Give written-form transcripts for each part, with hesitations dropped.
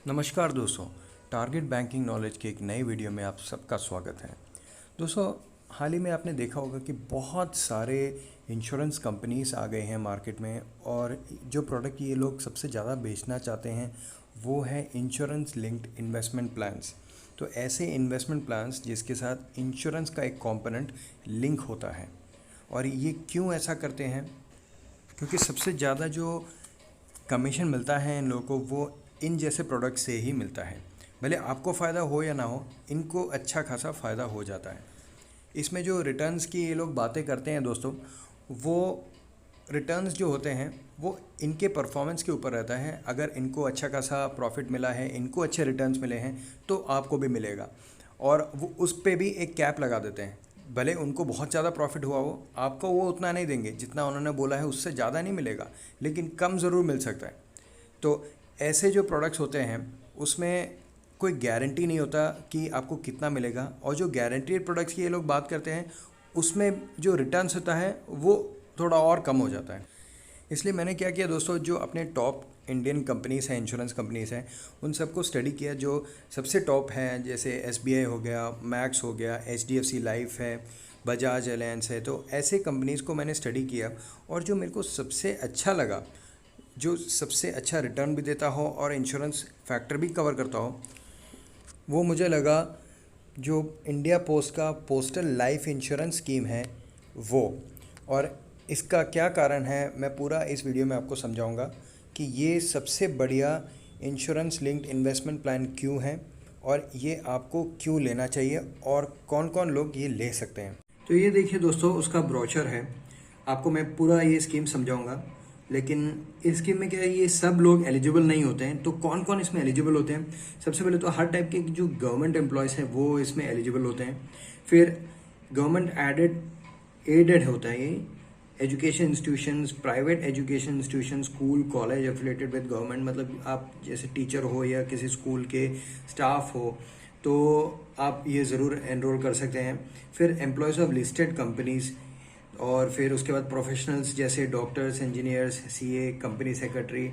नमस्कार दोस्तों, target banking knowledge के एक नए वीडियो में आप सबका स्वागत है। दोस्तों, हाल ही में आपने देखा होगा कि बहुत सारे इंश्योरेंस कंपनीज आ गए हैं मार्केट में और जो प्रोडक्ट ये लोग सबसे ज़्यादा बेचना चाहते हैं वो है इंश्योरेंस लिंक्ड इन्वेस्टमेंट प्लान्स। तो ऐसे इन्वेस्टमेंट प्लान्स जिसके साथ इंश्योरेंस का एक कंपोनेंट लिंक होता है। और ये क्यों ऐसा करते हैं? क्योंकि सबसे ज़्यादा जो कमीशन मिलता है इन लोगों को वो इन जैसे प्रोडक्ट से ही मिलता है। भले आपको फ़ायदा हो या ना हो, इनको अच्छा खासा फ़ायदा हो जाता है। इसमें जो रिटर्न्स की ये लोग बातें करते हैं दोस्तों, वो रिटर्न्स जो होते हैं वो इनके परफॉर्मेंस के ऊपर रहता है। अगर इनको अच्छा खासा प्रॉफिट मिला है, इनको अच्छे रिटर्न्स मिले हैं तो आपको भी मिलेगा। और वो उस पे भी एक कैप लगा देते हैं। भले उनको बहुत ज़्यादा प्रॉफिट हुआ हो, आपको वो उतना नहीं देंगे जितना उन्होंने बोला है, उससे ज़्यादा नहीं मिलेगा, लेकिन कम ज़रूर मिल सकता है। तो ऐसे जो प्रोडक्ट्स होते हैं उसमें कोई गारंटी नहीं होता कि आपको कितना मिलेगा। और जो गारंटीड प्रोडक्ट्स की ये लोग बात करते हैं उसमें जो रिटर्न्स होता है वो थोड़ा और कम हो जाता है। इसलिए मैंने क्या किया दोस्तों, जो अपने टॉप इंडियन कंपनीज़ हैं, इंश्योरेंस कंपनीज़ हैं, उन सबको स्टडी किया। जो सबसे टॉप हैं जैसे SBI हो गया, मैक्स हो गया, HDFC लाइफ है, बजाज एलायंस है, तो ऐसे कंपनीज़ को मैंने स्टडी किया। और जो मेरे को सबसे अच्छा लगा, जो सबसे अच्छा रिटर्न भी देता हो और इंश्योरेंस फैक्टर भी कवर करता हो, वो मुझे लगा जो इंडिया पोस्ट का पोस्टल लाइफ इंश्योरेंस स्कीम है वो। और इसका क्या कारण है मैं पूरा इस वीडियो में आपको समझाऊंगा कि ये सबसे बढ़िया इंश्योरेंस लिंक्ड इन्वेस्टमेंट प्लान क्यों है और ये आपको क्यों लेना चाहिए और कौन कौन लोग ये ले सकते हैं। तो ये देखिए दोस्तों, उसका ब्रोचर है। आपको मैं पूरा ये स्कीम समझाऊंगा, लेकिन इस स्कीम में क्या है, ये सब लोग एलिजिबल नहीं होते हैं। तो कौन कौन इसमें एलिजिबल होते हैं? सबसे पहले तो हर टाइप के जो गवर्नमेंट एम्प्लॉयज़ हैं वो इसमें एलिजिबल होते हैं। फिर गवर्नमेंट एडेड होता है ये। Education institutions, private education institution, school college affiliated with government, मतलब आप जैसे टीचर हो या किसी स्कूल के स्टाफ हो तो आप ये ज़रूर एनरोल कर सकते हैं। फिर एम्प्लॉयज़ ऑफ लिस्टेड कंपनीज़, और फिर उसके बाद प्रोफेशनल्स जैसे doctors, engineers, CA, company secretary,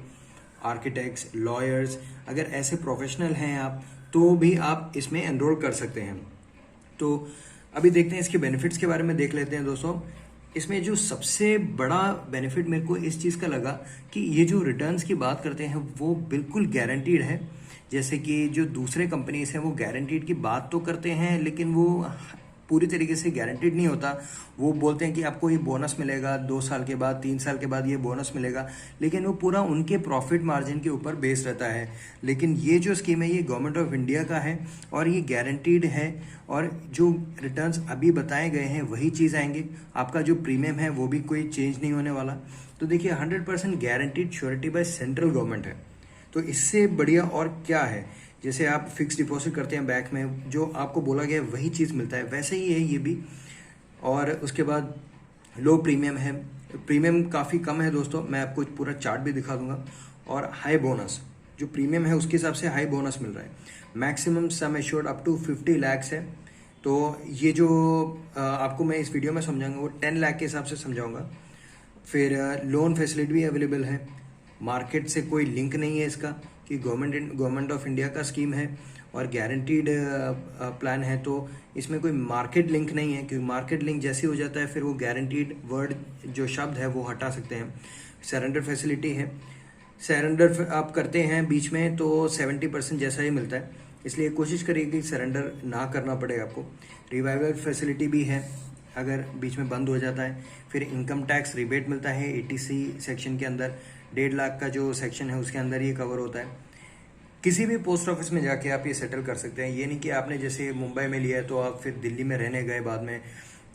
architects, lawyers. अगर ऐसे प्रोफेशनल हैं आप तो भी आप इसमें एनरोल कर सकते हैं। तो अभी देखते हैं इसके बेनिफिट्स के बारे में देख लेते हैं दोस्तों। इसमें जो सबसे बड़ा बेनिफिट मेरे को इस चीज़ का लगा कि ये जो रिटर्न्स की बात करते हैं वो बिल्कुल गारंटीड है। जैसे कि जो दूसरे कंपनीज हैं वो गारंटीड की बात तो करते हैं लेकिन वो पूरी तरीके से गारंटीड नहीं होता। वो बोलते हैं कि आपको ये बोनस मिलेगा 2 साल के बाद, 3 साल के बाद ये बोनस मिलेगा, लेकिन वो पूरा उनके प्रॉफिट मार्जिन के ऊपर बेस रहता है। लेकिन ये जो स्कीम है ये गवर्नमेंट ऑफ इंडिया का है और ये गारंटीड है। और जो रिटर्न्स अभी बताए गए हैं वही चीज़ आएंगे। आपका जो प्रीमियम है वो भी कोई चेंज नहीं होने वाला। तो देखिए 100% guaranteed surety by central government है। तो इससे बढ़िया और क्या है? जैसे आप फिक्स डिपॉजिट करते हैं बैंक में, जो आपको बोला गया है वही चीज़ मिलता है, वैसे ही है ये भी। और उसके बाद लो प्रीमियम है, प्रीमियम काफ़ी कम है दोस्तों, मैं आपको पूरा चार्ट भी दिखा दूंगा। और हाई बोनस, जो प्रीमियम है उसके हिसाब से हाई बोनस मिल रहा है। Maximum sum assured up to 50 lakhs है। तो ये जो आपको मैं इस वीडियो में समझाऊंगा वो 10 लाख के हिसाब से समझाऊंगा। फिर लोन फैसिलिटी भी अवेलेबल है। मार्केट से कोई लिंक नहीं है इसका, कि गवर्नमेंट ऑफ इंडिया का स्कीम है और गारंटीड प्लान है, तो इसमें कोई मार्केट लिंक नहीं है। क्योंकि मार्केट लिंक जैसे हो जाता है फिर वो गारंटीड वर्ड जो शब्द है वो हटा सकते हैं। सरेंडर फैसिलिटी है। सरेंडर आप करते हैं बीच में तो 70% जैसा ही मिलता है, इसलिए कोशिश करिए कि सरेंडर ना करना पड़े आपको। रिवाइवल फैसिलिटी भी है अगर बीच में बंद हो जाता है। फिर इनकम टैक्स रिबेट मिलता है 80C सेक्शन के अंदर, 1.5 लाख का जो सेक्शन है उसके अंदर ये कवर होता है। किसी भी पोस्ट ऑफिस में जाके आप ये सेटल कर सकते हैं। ये नहीं कि आपने जैसे मुंबई में लिया है तो आप फिर दिल्ली में रहने गए बाद में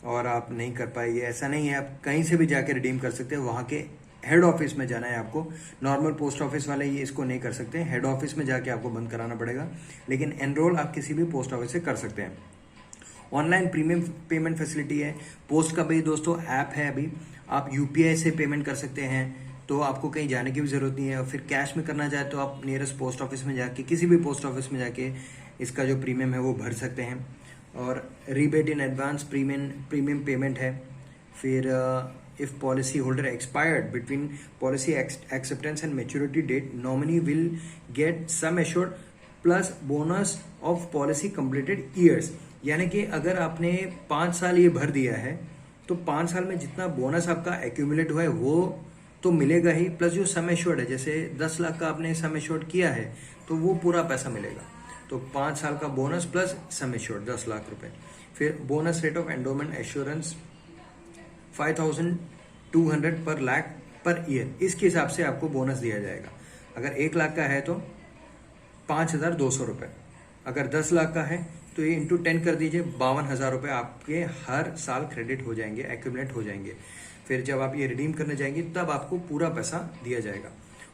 और आप नहीं कर पाए, ये ऐसा नहीं है। आप कहीं से भी जाके रिडीम कर सकते हैं। वहाँ के हेड ऑफिस में जाना है आपको। नॉर्मल पोस्ट ऑफिस वाले ये इसको नहीं कर सकते, हेड ऑफिस में जाके आपको बंद कराना पड़ेगा। लेकिन एनरोल आप किसी भी पोस्ट ऑफिस से कर सकते हैं। ऑनलाइन प्रीमियम पेमेंट फैसिलिटी है। पोस्ट का भी दोस्तों ऐप है, अभी आप UPI से पेमेंट कर सकते हैं, तो आपको कहीं जाने की भी ज़रूरत नहीं है। और फिर कैश में करना चाहे तो आप नियरेस्ट पोस्ट ऑफिस में जाके, किसी भी पोस्ट ऑफिस में जाके इसका जो प्रीमियम है वो भर सकते हैं। और rebate in advance premium payment है। फिर if policy holder expired between policy acceptance and maturity date, nominee will get sum assured plus bonus of policy completed years। यानी कि अगर आपने 5 साल ये भर दिया है तो 5 साल में जितना बोनस आपका एक्यूमुलेट हुआ है वो तो मिलेगा ही, प्लस जो सम एश्योर्ड है, जैसे 10 लाख का आपने सम एश्योर्ड किया है तो वो पूरा पैसा मिलेगा। तो 5 साल का bonus plus sum assured 10 lakh रुपए। फिर bonus rate of endowment assurance 5200 पर लाख पर ईयर, इसके हिसाब से आपको बोनस दिया जाएगा। अगर 1 लाख का है तो 5200 रुपये, अगर 10 लाख का है तो ये इंटू 10 कर दीजिए, 52,000 रुपये आपके हर साल क्रेडिट हो जाएंगे, एक्यूमुलेट हो जाएंगे। फिर जब आप ये रिडीम करने जाएंगे तब आपको पूरा पैसा दिया जाएगा।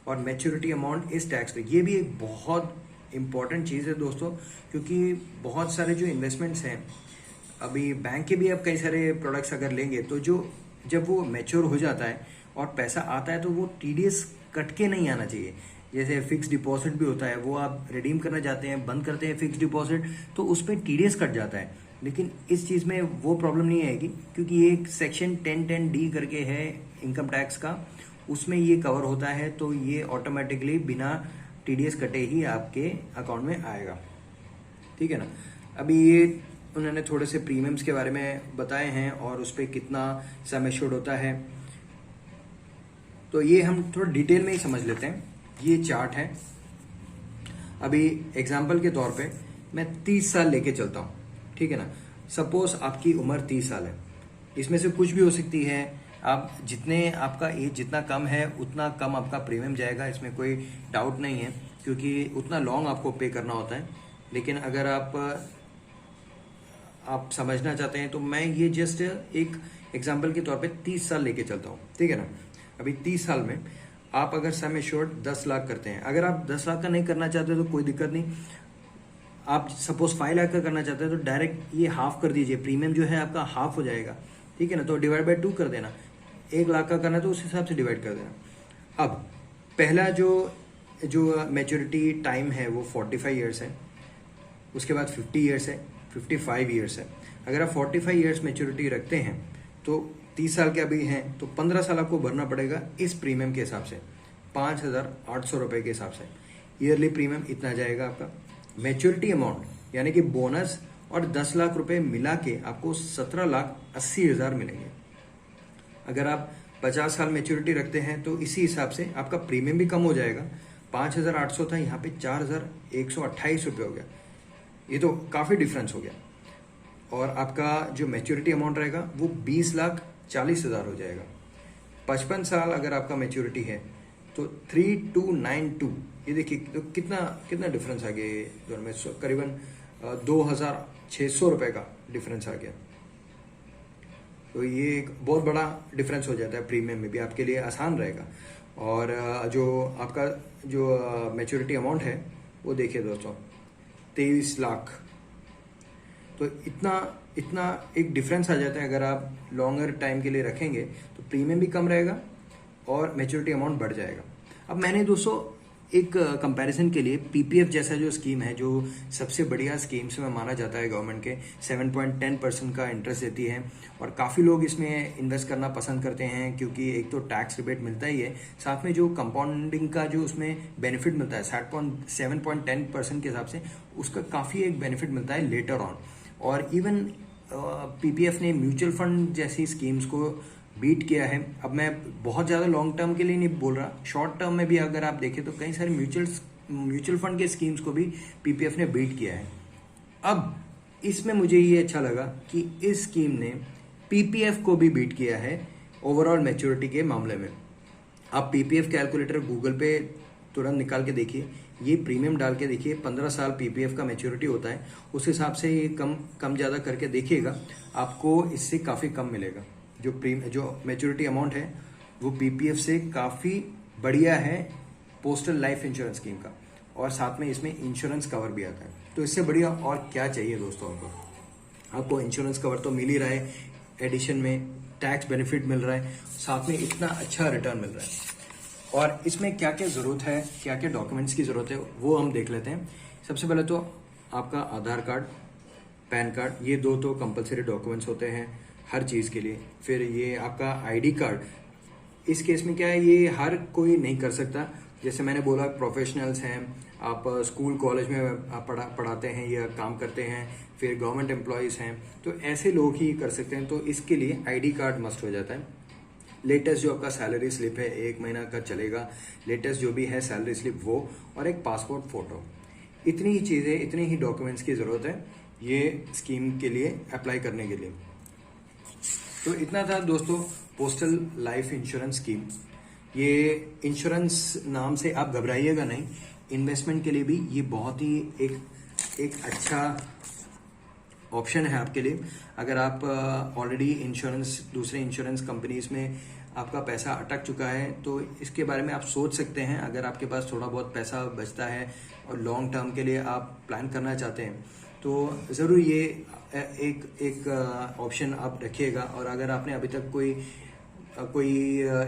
और मैच्योरिटी अमाउंट इस टैक्स फ्री, ये भी एक बहुत इंपॉर्टेंट चीज़ है दोस्तों, क्योंकि बहुत सारे जो इन्वेस्टमेंट्स हैं, अभी बैंक के भी आप कई सारे प्रोडक्ट्स अगर लेंगे तो जब वो मैच्योर हो जाता है और पैसा आता है तो वो टीडीएस कट के नहीं आना चाहिए। जैसे फिक्स डिपॉजिट भी होता है, वो आप रिडीम करना चाहते हैं, बंद करते हैं फिक्स डिपॉजिट तो उस पर टीडीएस कट जाता है, लेकिन इस चीज़ में वो प्रॉब्लम नहीं आएगी क्योंकि ये एक सेक्शन 1010D करके है इनकम टैक्स का, उसमें ये कवर होता है, तो ये ऑटोमेटिकली बिना टीडीएस कटे ही आपके अकाउंट में आएगा। ठीक है ना। अभी ये उन्होंने थोड़े से प्रीमियम्स के बारे में बताए हैं और उस पर कितना सम एश्योर्ड होता है, तो ये हम थोड़ा डिटेल में ही समझ लेते हैं। ये चार्ट है। अभी एग्जाम्पल के तौर पे मैं 30 साल लेके चलता हूँ, ठीक है ना। सपोज आपकी उम्र 30 साल है, इसमें से कुछ भी हो सकती है, आप जितने आपका एज जितना कम है उतना कम आपका प्रीमियम जाएगा, इसमें कोई डाउट नहीं है, क्योंकि उतना लॉन्ग आपको पे करना होता है। लेकिन अगर आप समझना चाहते हैं तो मैं ये जस्ट एक एग्जाम्पल के तौर पे 30 साल लेके चलता हूँ, ठीक है ना। अभी 30 साल में आप अगर सम एश्योर्ड 10 लाख करते हैं, अगर आप 10 लाख का नहीं करना चाहते तो कोई दिक्कत नहीं, आप सपोज 5 लाख का करना चाहते हैं तो डायरेक्ट ये हाफ कर दीजिए, प्रीमियम जो है आपका हाफ हो जाएगा, ठीक है ना। तो डिवाइड बाय 2 कर देना, 1 लाख का करना है तो उस हिसाब से डिवाइड कर देना। अब पहला जो मैच्योरिटी टाइम है वो 45 ईयर्स है, उसके बाद 50 ईयर्स है, 55 ईयर्स है। अगर आप 45 ईयर्स मैच्योरिटी रखते हैं तो 30 साल के अभी हैं तो 15 साल आपको भरना पड़ेगा इस प्रीमियम के हिसाब से, 5,800 रुपये के हिसाब से। ईयरली प्रीमियम इतना जाएगा आपका। मैच्योरिटी अमाउंट यानी कि बोनस और 10 लाख रुपए मिला के आपको 17,80,000 मिलेंगे। अगर आप 50 साल मैच्योरिटी रखते हैं तो इसी हिसाब से आपका प्रीमियम भी कम हो जाएगा, 5,800 था, यहाँ पे 4,128 रुपये हो गया। ये तो काफ़ी डिफरेंस हो गया। और आपका जो मैच्योरिटी अमाउंट रहेगा वो 20,40,000 हो जाएगा। 55 साल अगर आपका मैच्योरिटी है तो 3,292, ये देखिए तो कितना डिफरेंस आ गया ये दोनों में, करीबन 2,600 रुपये का डिफरेंस आ गया। तो ये एक बहुत बड़ा डिफरेंस हो जाता है, प्रीमियम में भी आपके लिए आसान रहेगा। और जो आपका जो मैच्योरिटी अमाउंट है वो देखिए दोस्तों 23 लाख, तो इतना एक डिफरेंस आ जाता है। अगर आप लॉन्गर टाइम के लिए रखेंगे तो प्रीमियम भी कम रहेगा और मैच्योरिटी अमाउंट बढ़ जाएगा। अब मैंने दोस्तों एक कंपैरिजन के लिए पीपीएफ जैसा जो स्कीम है, जो सबसे बढ़िया स्कीम्स में माना जाता है गवर्नमेंट के, 7.10% का इंटरेस्ट देती है और काफ़ी लोग इसमें इन्वेस्ट करना पसंद करते हैं, क्योंकि एक तो टैक्स रिबेट मिलता ही है, साथ में जो कंपाउंडिंग का जो उसमें बेनिफिट मिलता है 7.10% के हिसाब से, उसका काफ़ी एक बेनिफिट मिलता है लेटर ऑन। और इवन पीपीएफ ने म्यूचुअल फंड जैसी स्कीम्स को बीट किया है। अब मैं बहुत ज़्यादा लॉन्ग टर्म के लिए नहीं बोल रहा, शॉर्ट टर्म में भी अगर आप देखें तो कई सारे म्यूचुअल फंड के स्कीम्स को भी पीपीएफ ने बीट किया है। अब इसमें मुझे ये अच्छा लगा कि इस स्कीम ने पीपीएफ को भी बीट किया है ओवरऑल मैच्योरिटी के मामले में। आप पीपीएफ कैलकुलेटर गूगल पे तुरंत निकाल के देखिए, ये प्रीमियम डाल के देखिए, 15 साल पीपीएफ का मैच्योरिटी होता है, उस हिसाब से ये कम ज़्यादा करके देखिएगा, आपको इससे काफ़ी कम मिलेगा। जो मैच्योरिटी अमाउंट है वो पीपीएफ से काफ़ी बढ़िया है पोस्टल लाइफ इंश्योरेंस स्कीम का, और साथ में इसमें इंश्योरेंस कवर भी आता है। तो इससे बढ़िया और क्या चाहिए दोस्तों आपको इंश्योरेंस कवर तो मिल ही रहा है, एडिशन में टैक्स बेनिफिट मिल रहा है, साथ में इतना अच्छा रिटर्न मिल रहा है। और इसमें क्या क्या ज़रूरत है, क्या क्या डॉक्यूमेंट्स की ज़रूरत है, वो हम देख लेते हैं। सबसे पहले तो आपका आधार कार्ड, पैन कार्ड, ये 2 तो कंपलसरी डॉक्यूमेंट्स होते हैं हर चीज़ के लिए। फिर ये आपका आईडी कार्ड, इस केस में क्या है, ये हर कोई नहीं कर सकता। जैसे मैंने बोला, प्रोफेशनल्स हैं, आप स्कूल कॉलेज में आप पढ़ाते हैं या काम करते हैं, फिर गवर्नमेंट एम्प्लॉयज़ हैं, तो ऐसे लोग ही कर सकते हैं। तो इसके लिए आईडी कार्ड मस्ट हो जाता है। लेटेस्ट जो आपका सैलरी स्लिप है, 1 महीना का चलेगा, लेटेस्ट जो भी है सैलरी स्लिप वो, और एक पासपोर्ट फ़ोटो। इतनी ही चीज़ें, इतने ही डॉक्यूमेंट्स की ज़रूरत है ये स्कीम के लिए अप्लाई करने के लिए। तो इतना था दोस्तों पोस्टल लाइफ इंश्योरेंस स्कीम। ये इंश्योरेंस नाम से आप घबराइएगा नहीं, इन्वेस्टमेंट के लिए भी ये बहुत ही एक अच्छा ऑप्शन है आपके लिए। अगर आप ऑलरेडी इंश्योरेंस, दूसरे इंश्योरेंस कंपनीज में आपका पैसा अटक चुका है, तो इसके बारे में आप सोच सकते हैं। अगर आपके पास थोड़ा बहुत पैसा बचता है और लॉन्ग टर्म के लिए आप प्लान करना चाहते हैं, तो ज़रूर ये एक ऑप्शन आप रखिएगा। और अगर आपने अभी तक कोई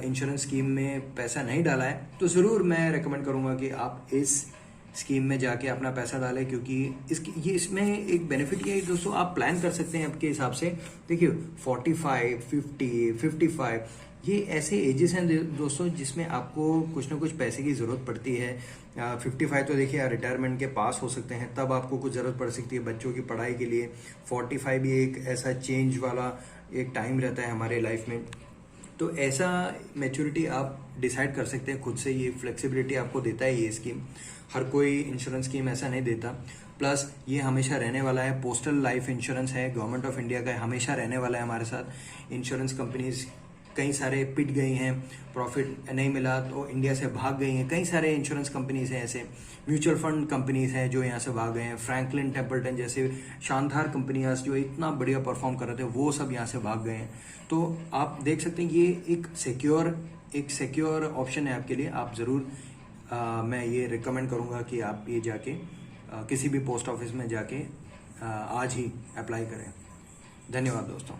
इंश्योरेंस स्कीम में पैसा नहीं डाला है, तो ज़रूर मैं रेकमेंड करूँगा कि आप इस स्कीम में जाके अपना पैसा डालें, क्योंकि इसमें एक बेनिफिट ये है दोस्तों, आप प्लान कर सकते हैं आपके हिसाब से। देखिए 45, 50, 55 ये ऐसे एजेस हैं दोस्तों जिसमें आपको कुछ ना कुछ पैसे की ज़रूरत पड़ती है। 55 तो देखिए रिटायरमेंट के पास हो सकते हैं, तब आपको कुछ ज़रूरत पड़ सकती है बच्चों की पढ़ाई के लिए। 45 भी एक ऐसा चेंज वाला एक टाइम रहता है हमारे लाइफ में। तो ऐसा मैच्योरिटी आप डिसाइड कर सकते हैं खुद से, ये फ्लेक्सिबिलिटी आपको देता है ये स्कीम। हर कोई इंश्योरेंस स्कीम ऐसा नहीं देता। प्लस ये हमेशा रहने वाला है, पोस्टल लाइफ इंश्योरेंस है, गवर्नमेंट ऑफ इंडिया का है, हमेशा रहने वाला है हमारे साथ। इंश्योरेंस कंपनीज कई सारे पिट गई हैं, प्रॉफिट नहीं मिला तो इंडिया से भाग गई हैं। कई सारे इंश्योरेंस कंपनीज हैं ऐसे, म्यूचुअल फंड कंपनीज हैं जो यहाँ से भाग गए हैं। फ्रैंकलिन टेम्पल्टन जैसे शानदार कंपनियां जो इतना बढ़िया परफॉर्म कर रहे थे, वो सब यहाँ से भाग गए हैं। तो आप देख सकते हैं ये एक सिक्योर ऑप्शन है आपके लिए। आप ज़रूर मैं ये रिकमेंड करूँगा कि आप ये जाके किसी भी पोस्ट ऑफिस में जाके आज ही अप्लाई करें। धन्यवाद दोस्तों।